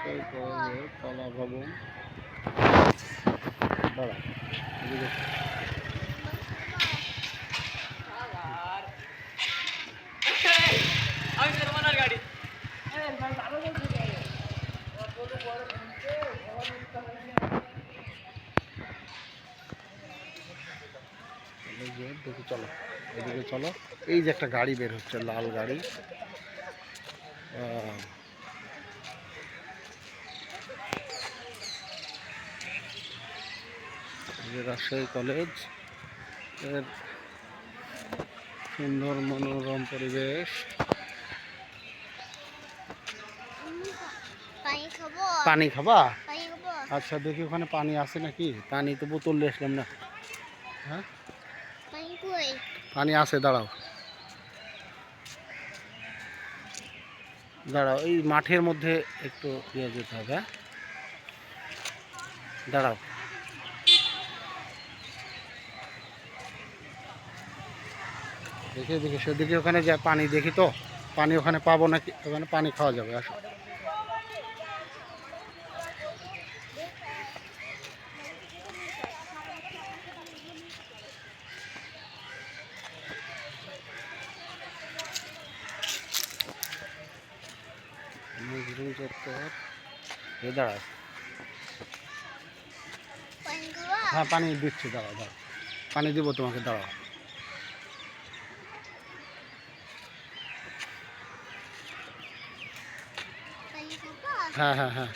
রাজশাহী কলেজের কলা ভবন। দাঁড়া, এদিকে দেখি, চলো এদিকে চলো। এই যে একটা গাড়ি বের হচ্ছে, লাল গাড়ি। রাজশাহী কলেজ এর সুন্দর মনোরম পরিবেশ। পানি খাবা? আচ্ছা, দেখি ওখানে পানি আছে নাকি। পানি তো বোতল নিয়ে আসলাম না। হ্যাঁ, পানি আছে, দাঁড়াও দাঁড়াও, এই মাঠের মধ্যে একটু ইয়ে যেতে হবে। হ্যাঁ, দাঁড়াও। দেখে দেখি সেদিকে, ওখানে যা পানি দেখি তো, পানি ওখানে পাবো নাকি, ওখানে পানি খাওয়া যাবে। আসো, নজরুল চত্বর। দাঁড়াও, হ্যাঁ পানি দিচ্ছি, দাঁড়াও দাঁড়াও, পানি দিব তোমাকে, দাঁড়াও। হ্যাঁ হ্যাঁ হ্যাঁ,